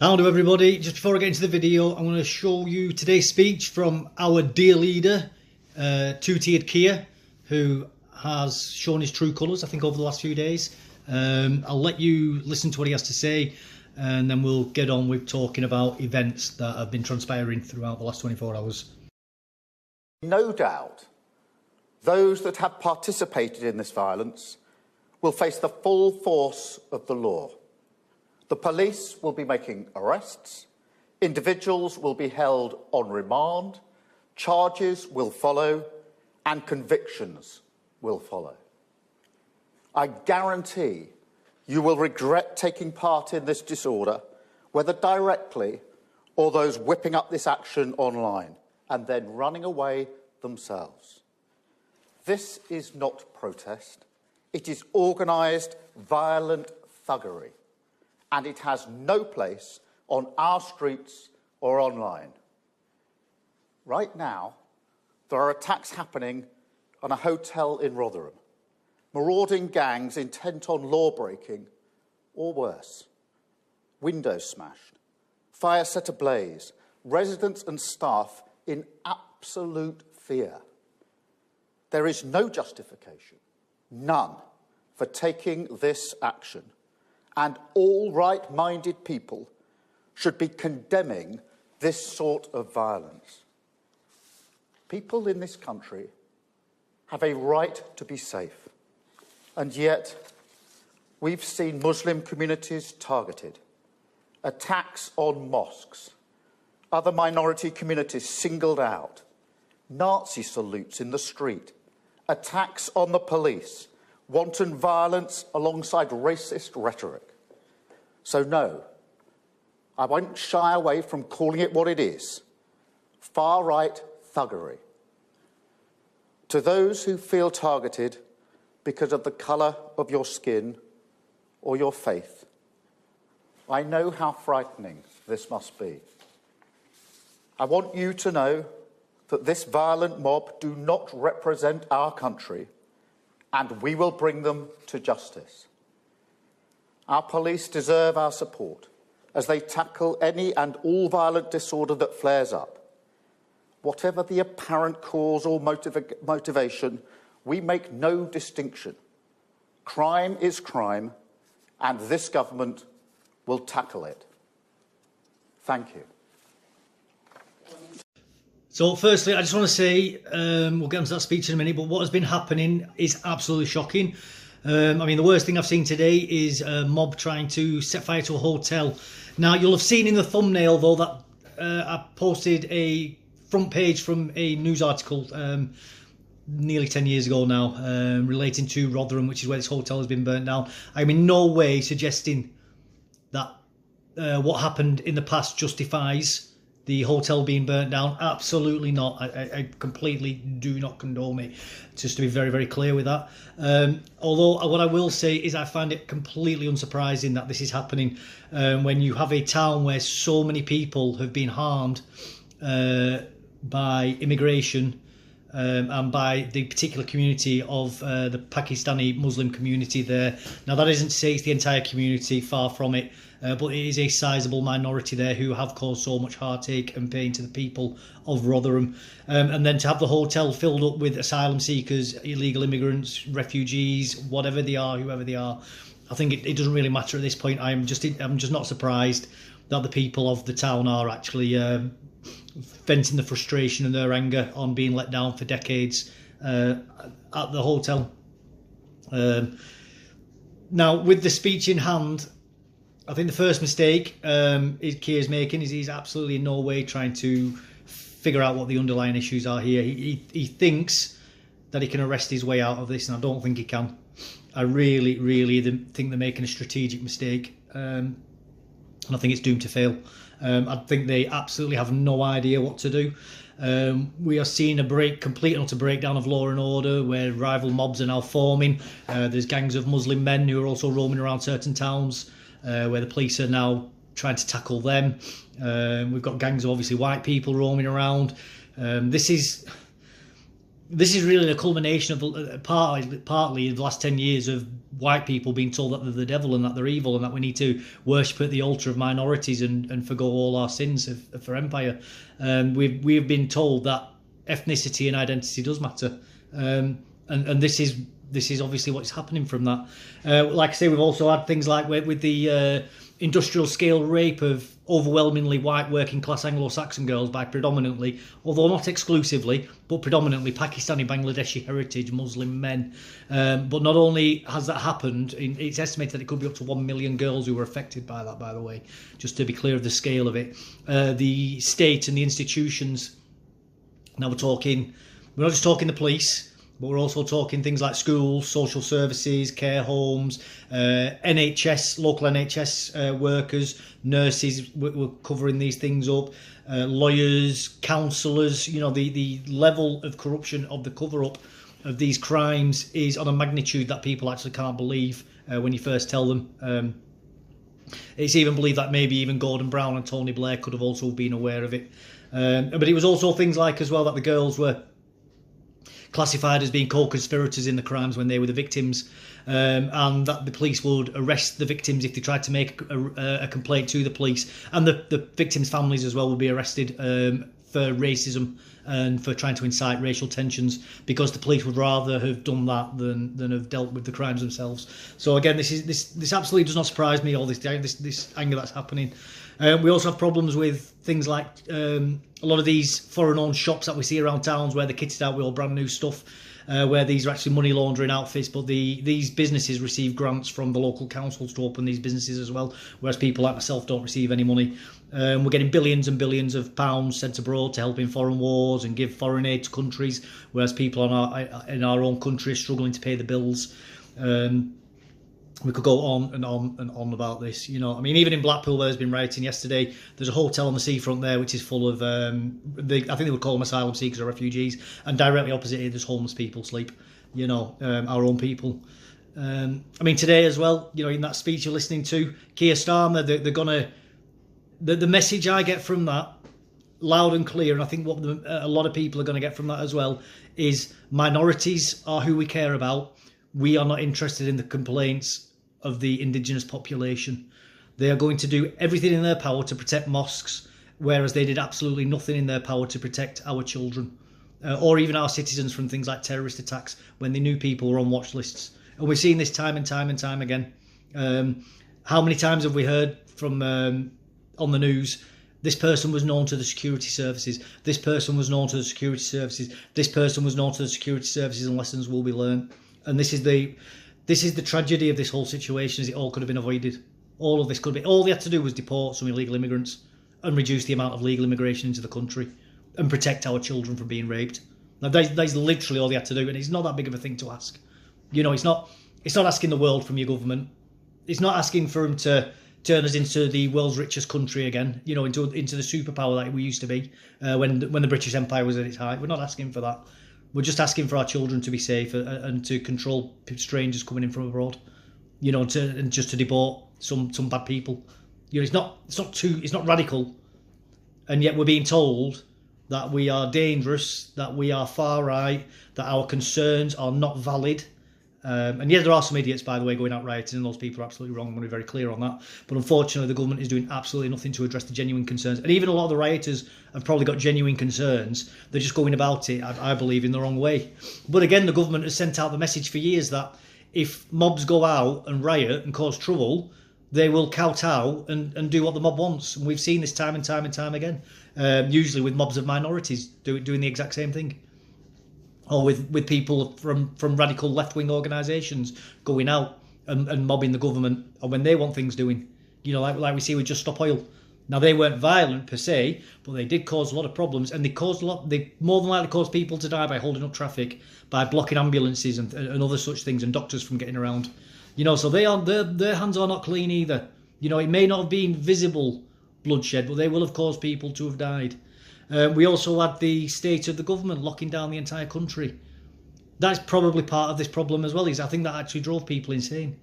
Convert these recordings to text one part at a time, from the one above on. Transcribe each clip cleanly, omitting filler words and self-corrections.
Hello everybody, just before I get into the video, I'm going to show you today's speech from our dear leader, two-tiered Kia, who has shown his true colours, I think, over the last few days. I'll let you listen to what he has to say, and then we'll get on with talking about events that have been transpiring throughout the last 24 hours. No doubt, those that have participated in this violence will face the full force of the law. The police will be making arrests, individuals will be held on remand, charges will follow, and convictions will follow. I guarantee you will regret taking part in this disorder, whether directly or those whipping up this action online and then running away themselves. This is not protest. It is organised, violent thuggery. And it has no place on our streets or online. Right now, there are attacks happening on a hotel in Rotherham. Marauding gangs intent on law-breaking, or worse. Windows smashed, fire set ablaze, residents and staff in absolute fear. There is no justification, none, for taking this action. And all right-minded people should be condemning this sort of violence. People in this country have a right to be safe, and yet we've seen Muslim communities targeted, attacks on mosques, other minority communities singled out, Nazi salutes in the street, attacks on the police, wanton violence alongside racist rhetoric. So no, I won't shy away from calling it what it is, far-right thuggery. To those who feel targeted because of the colour of your skin or your faith, I know how frightening this must be. I want you to know that this violent mob do not represent our country, and we will bring them to justice. Our police deserve our support as they tackle any and all violent disorder that flares up. Whatever the apparent cause or motivation, we make no distinction. Crime is crime, and this government will tackle it. Thank you. So firstly, I just want to say, we'll get into that speech in a minute, but what has been happening is absolutely shocking. I mean, the worst thing I've seen today is a mob trying to set fire to a hotel. Now, you'll have seen in the thumbnail, though, that I posted a front page from a news article nearly 10 years ago now, relating to Rotherham, which is where this hotel has been burnt down. I'm in no way suggesting that what happened in the past justifies the hotel being burnt down. Absolutely not. I completely do not condone it, just to be very, very clear with that. Although what I will say is I find it completely unsurprising that this is happening when you have a town where so many people have been harmed by immigration and by the particular community of the Pakistani Muslim community there. Now, that isn't to say it's the entire community, far from it, but it is a sizable minority there who have caused so much heartache and pain to the people of Rotherham. And then to have the hotel filled up with asylum seekers, illegal immigrants, refugees, whatever they are, whoever they are, I think it doesn't really matter at this point. I'm just not surprised that the people of the town are actually venting the frustration and their anger on being let down for decades at the hotel. Now, with the speech in hand, I think the first mistake Keir's making is he's absolutely in no way trying to figure out what the underlying issues are here. He thinks that he can arrest his way out of this, and I don't think he can. I really, really think they're making a strategic mistake, and I think it's doomed to fail. I think they absolutely have no idea what to do. We are seeing a complete and utter breakdown of law and order, where rival mobs are now forming. There's gangs of Muslim men who are also roaming around certain towns, where the police are now trying to tackle them. We've got gangs of obviously white people roaming around. This is this is really a culmination of partly in the last 10 years of white people being told that they're the devil and that they're evil and that we need to worship at the altar of minorities and forgo all our sins for empire. We've been told that ethnicity and identity does matter, and this is obviously what's happening from that. Like I say, we've also had things like with the industrial scale rape of overwhelmingly white working class Anglo-Saxon girls by predominantly, although not exclusively, but predominantly Pakistani, Bangladeshi heritage Muslim men. But not only has that happened, it's estimated that it could be up to 1 million girls who were affected by that, by the way, just to be clear of the scale of it. The state and the institutions, now we're not just talking the police, but we're also talking things like schools, social services, care homes, NHS, local NHS workers, nurses. We're covering these things up. Lawyers, counsellors. You know, the level of corruption of the cover-up of these crimes is on a magnitude that people actually can't believe when you first tell them. It's even believed that maybe even Gordon Brown and Tony Blair could have also been aware of it. But it was also things like as well that the girls were classified as being co-conspirators in the crimes when they were the victims, and that the police would arrest the victims if they tried to make a complaint to the police, and the victims' families as well would be arrested for racism and for trying to incite racial tensions, because the police would rather have done that than have dealt with the crimes themselves. So again, this absolutely does not surprise me, all this anger that's happening. We also have problems with things like a lot of these foreign-owned shops that we see around towns where they're kitted out with all brand new stuff, where these are actually money laundering outfits, but these businesses receive grants from the local councils to open these businesses as well, whereas people like myself don't receive any money. We're getting billions and billions of pounds sent abroad to help in foreign wars and give foreign aid to countries, whereas people in our own country are struggling to pay the bills. We could go on and on and on about this. You know, I mean, even in Blackpool, where there's been rioting yesterday, there's a hotel on the seafront there which is full of, I think they would call them asylum seekers or refugees, and directly opposite it, there's homeless people sleep. You know, our own people. I mean, today as well, you know, in that speech you're listening to, Keir Starmer, they're gonna. The message I get from that, loud and clear, and I think what a lot of people are going to get from that as well, is minorities are who we care about. We are not interested in the complaints of the indigenous population. They are going to do everything in their power to protect mosques, whereas they did absolutely nothing in their power to protect our children, or even our citizens from things like terrorist attacks when they knew people were on watch lists. And we've seen this time and time and time again. How many times have we heard from on the news, this person was known to the security services, this person was known to the security services, this person was known to the security services, and lessons will be learned. And this is the tragedy of this whole situation, is it all could have been avoided. All of this could be, all they had to do was deport some illegal immigrants and reduce the amount of legal immigration into the country and protect our children from being raped. Now that's literally all they had to do, and it's not that big of a thing to ask. You know, it's not asking the world from your government. It's not asking for them to turn us into the world's richest country again, you know, into the superpower that we used to be when the British Empire was at its height. We're not asking for that. We're just asking for our children to be safe and to control strangers coming in from abroad, you know, and just to deport some bad people. You know, it's not radical, and yet we're being told that we are dangerous, that we are far right, that our concerns are not valid. And yeah, there are some idiots, by the way, going out rioting, and those people are absolutely wrong. I want to be very clear on that. But unfortunately, the government is doing absolutely nothing to address the genuine concerns. And even a lot of the rioters have probably got genuine concerns. They're just going about it, I believe, in the wrong way. But again, the government has sent out the message for years that if mobs go out and riot and cause trouble, they will kowtow and do what the mob wants. And we've seen this time and time and time again. Usually with mobs of minorities doing the exact same thing. Or with people from radical left-wing organisations going out and mobbing the government, or when they want things doing. You know, like we see with Just Stop Oil. Now, they weren't violent per se, but they did cause a lot of problems, and they more than likely caused people to die by holding up traffic, by blocking ambulances and other such things, and doctors from getting around. You know, so their hands are not clean either. You know, it may not have been visible bloodshed, but they will have caused people to have died. We also had the state of the government locking down the entire country. That's probably part of this problem as well. I think that actually drove people insane.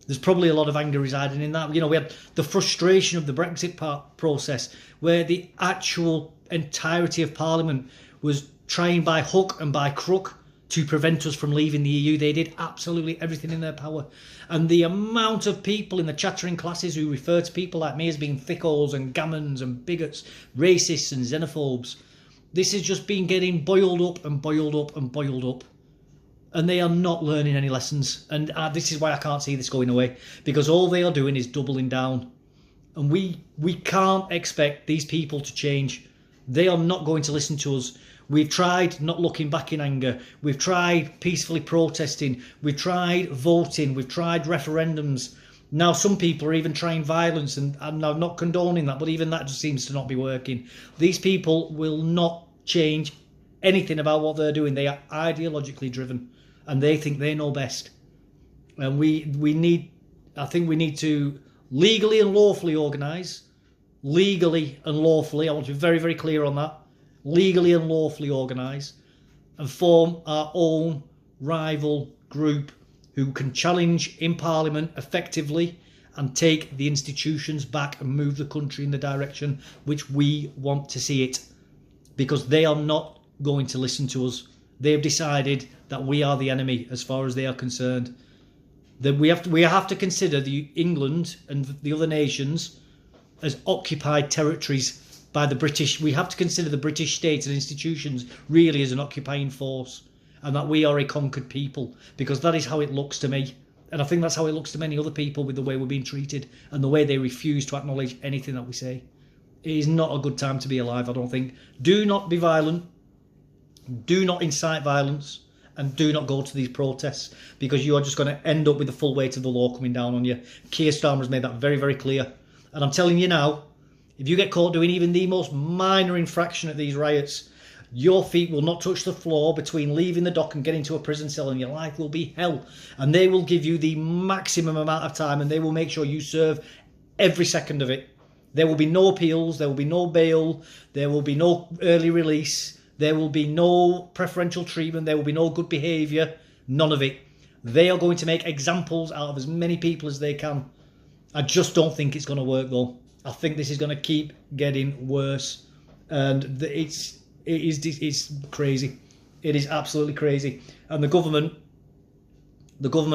There's probably a lot of anger residing in that. You know, we had the frustration of the Brexit process, where the actual entirety of Parliament was trying by hook and by crook to prevent us from leaving the EU. They did absolutely everything in their power. And the amount of people in the chattering classes who refer to people like me as being thickos and gammons and bigots, racists and xenophobes, this has just been getting boiled up and boiled up and boiled up. And they are not learning any lessons. And this is why I can't see this going away, because all they are doing is doubling down. And we can't expect these people to change. They are not going to listen to us. We've tried not looking back in anger. We've tried peacefully protesting. We've tried voting. We've tried referendums. Now some people are even trying violence, and I'm not condoning that, but even that just seems to not be working. These people will not change anything about what they're doing. They are ideologically driven, and they think they know best. And I think we need to legally and lawfully organise. Legally and lawfully, I want to be very, very clear on that. Legally and lawfully organise and form our own rival group who can challenge in Parliament effectively and take the institutions back and move the country in the direction which we want to see it. Because they are not going to listen to us. They have decided that we are the enemy as far as they are concerned. That we have to consider the England and the other nations as occupied territories by the British. We have to consider the British state and institutions really as an occupying force, and that we are a conquered people, because that is how it looks to me. And I think that's how it looks to many other people with the way we're being treated and the way they refuse to acknowledge anything that we say. It is not a good time to be alive, I don't think. Do not be violent. Do not incite violence. And do not go to these protests, because you are just going to end up with the full weight of the law coming down on you. Keir Starmer has made that very, very clear. And I'm telling you now, if you get caught doing even the most minor infraction at these riots, your feet will not touch the floor between leaving the dock and getting to a prison cell, and your life will be hell. And they will give you the maximum amount of time, and they will make sure you serve every second of it. There will be no appeals, there will be no bail, there will be no early release, there will be no preferential treatment, there will be no good behaviour, none of it. They are going to make examples out of as many people as they can. I just don't think it's going to work though. I think this is going to keep getting worse, and it's crazy. It is absolutely crazy. And the government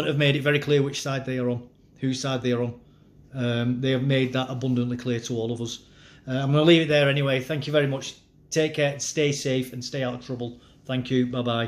have made it very clear which side they are on, whose side they are on. They have made that abundantly clear to all of us. I'm going to leave it there anyway. Thank you very much. Take care, stay safe, and stay out of trouble. Thank you. Bye-bye.